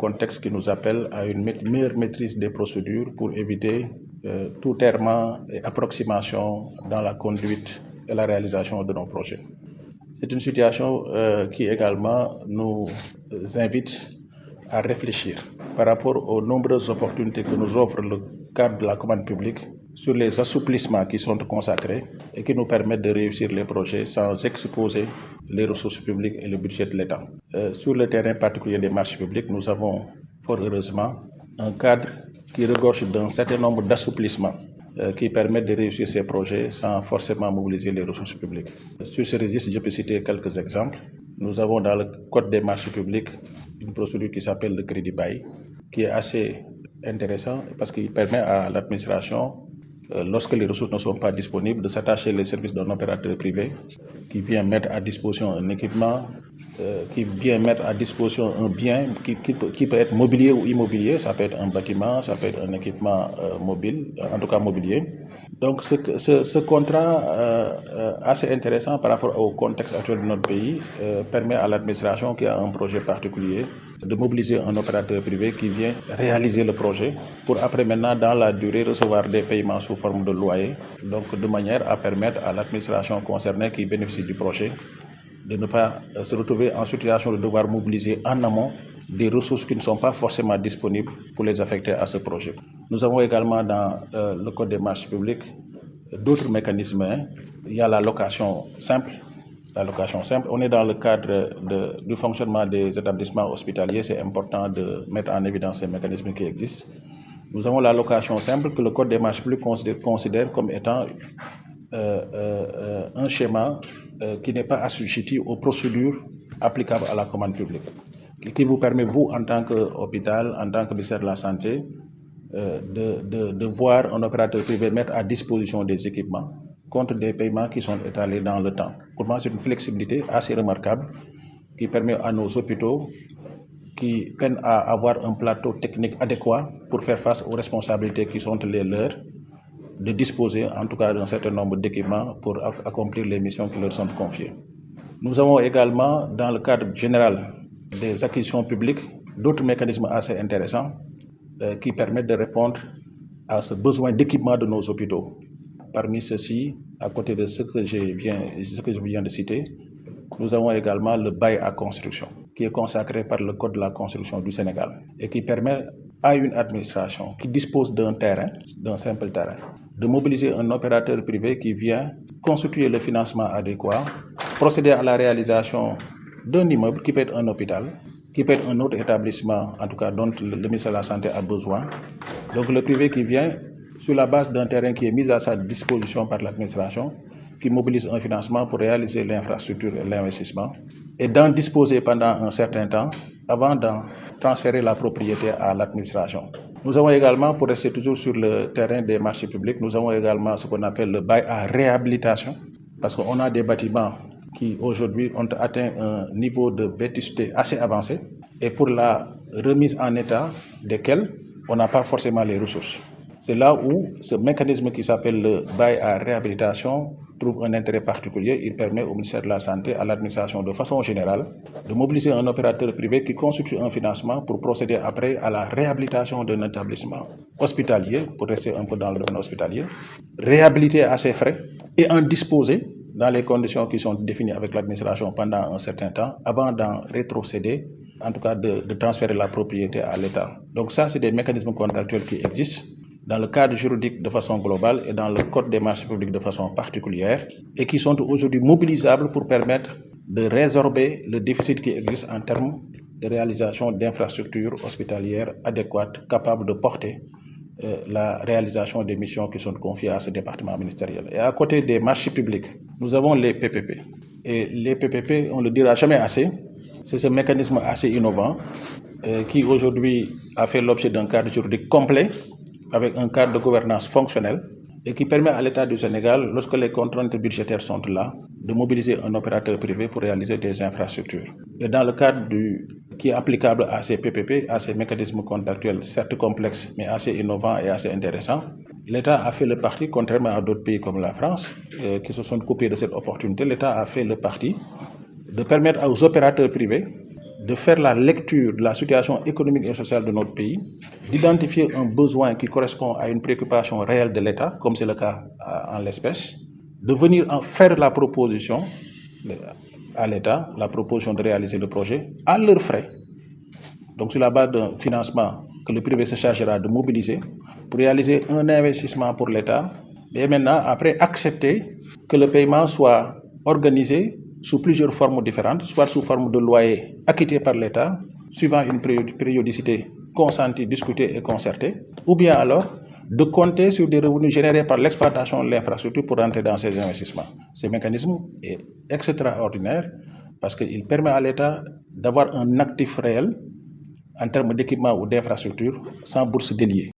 contexte qui nous appelle à une meilleure maîtrise des procédures pour éviter tout errement et approximation dans la conduite et la réalisation de nos projets. C'est une situation qui également nous invite à réfléchir par rapport aux nombreuses opportunités que nous offre le cadre de la commande publique sur les assouplissements qui sont consacrés et qui nous permettent de réussir les projets sans exposer les ressources publiques et le budget de l'État. Sur le terrain particulier des marchés publics, nous avons fort heureusement un cadre qui regorge d'un certain nombre d'assouplissements qui permettent de réussir ces projets sans forcément mobiliser les ressources publiques. Sur ce registre, je peux citer quelques exemples. Nous avons dans le Code des marchés publics une procédure qui s'appelle le crédit bail, qui est assez intéressant parce qu'il permet à l'administration, lorsque les ressources ne sont pas disponibles, de s'attacher les services d'un opérateur privé qui vient mettre à disposition un équipement, qui vient mettre à disposition un bien qui peut être mobilier ou immobilier, ça peut être un bâtiment, ça peut être un équipement mobile, en tout cas mobilier. Donc ce contrat assez intéressant par rapport au contexte actuel de notre pays permet à l'administration qui a un projet particulier de mobiliser un opérateur privé qui vient réaliser le projet pour après maintenant dans la durée recevoir des paiements sous forme de loyer, donc de manière à permettre à l'administration concernée qui bénéficie du projet de ne pas se retrouver en situation de devoir mobiliser en amont des ressources qui ne sont pas forcément disponibles pour les affecter à ce projet. Nous avons également dans le Code des marchés publics d'autres mécanismes. Il y a la location simple. On est dans le cadre du fonctionnement des établissements hospitaliers. C'est important de mettre en évidence ces mécanismes qui existent. Nous avons la location simple que le Code des marchés publics considère comme étant un schéma qui n'est pas assujetti aux procédures applicables à la commande publique, qui vous permet, vous, en tant qu'hôpital, en tant que ministère de la Santé, de voir un opérateur privé mettre à disposition des équipements contre des paiements qui sont étalés dans le temps. Pour moi, c'est une flexibilité assez remarquable qui permet à nos hôpitaux qui peinent à avoir un plateau technique adéquat pour faire face aux responsabilités qui sont les leurs, de disposer en tout cas d'un certain nombre d'équipements pour accomplir les missions qui leur sont confiées. Nous avons également, dans le cadre général des acquisitions publiques, d'autres mécanismes assez intéressants qui permettent de répondre à ce besoin d'équipement de nos hôpitaux. Parmi ceux-ci, à côté de ce que je viens de citer, nous avons également le bail à construction, qui est consacré par le Code de la construction du Sénégal et qui permet à une administration qui dispose d'un terrain, d'un simple terrain, de mobiliser un opérateur privé qui vient constituer le financement adéquat, procéder à la réalisation d'un immeuble qui peut être un hôpital, qui peut être un autre établissement, en tout cas dont le ministère de la Santé a besoin. Donc le privé qui vient sur la base d'un terrain qui est mis à sa disposition par l'administration, qui mobilise un financement pour réaliser l'infrastructure et l'investissement, et d'en disposer pendant un certain temps avant d'en transférer la propriété à l'administration. Nous avons également, pour rester toujours sur le terrain des marchés publics, nous avons également ce qu'on appelle le bail à réhabilitation, parce qu'on a des bâtiments qui aujourd'hui ont atteint un niveau de vétusté assez avancé, et pour la remise en état desquels on n'a pas forcément les ressources. C'est là où ce mécanisme qui s'appelle le bail à réhabilitation trouve un intérêt particulier. Il permet au ministère de la Santé, à l'administration de façon générale, de mobiliser un opérateur privé qui constitue un financement pour procéder après à la réhabilitation d'un établissement hospitalier, pour rester un peu dans le domaine hospitalier, réhabiliter à ses frais et en disposer dans les conditions qui sont définies avec l'administration pendant un certain temps, avant d'en rétrocéder, en tout cas de transférer la propriété à l'État. Donc ça, c'est des mécanismes contractuels qui existent dans le cadre juridique de façon globale et dans le Code des marchés publics de façon particulière et qui sont aujourd'hui mobilisables pour permettre de résorber le déficit qui existe en termes de réalisation d'infrastructures hospitalières adéquates, capables de porter la réalisation des missions qui sont confiées à ce département ministériel. Et à côté des marchés publics, nous avons les PPP. Et les PPP, on ne le dira jamais assez, c'est ce mécanisme assez innovant qui aujourd'hui a fait l'objet d'un cadre juridique complet avec un cadre de gouvernance fonctionnelle et qui permet à l'État du Sénégal, lorsque les contraintes budgétaires sont là, de mobiliser un opérateur privé pour réaliser des infrastructures. Et dans le cadre qui est applicable à ces PPP, à ces mécanismes contractuels, certes complexes, mais assez innovants et assez intéressants, l'État a fait le parti, contrairement à d'autres pays comme la France, qui se sont coupés de cette opportunité, l'État a fait le parti de permettre aux opérateurs privés de faire la lecture de la situation économique et sociale de notre pays, d'identifier un besoin qui correspond à une préoccupation réelle de l'État, comme c'est le cas en l'espèce, de venir en faire la proposition à l'État, la proposition de réaliser le projet à leurs frais. Donc sur la base d'un financement que le privé se chargera de mobiliser pour réaliser un investissement pour l'État, et maintenant après accepter que le paiement soit organisé sous plusieurs formes différentes, soit sous forme de loyer acquitté par l'État, suivant une périodicité consentie, discutée et concertée, ou bien alors de compter sur des revenus générés par l'exploitation de l'infrastructure pour entrer dans ces investissements. Ce mécanisme est extraordinaire parce qu'il permet à l'État d'avoir un actif réel en termes d'équipement ou d'infrastructure sans bourse déliée.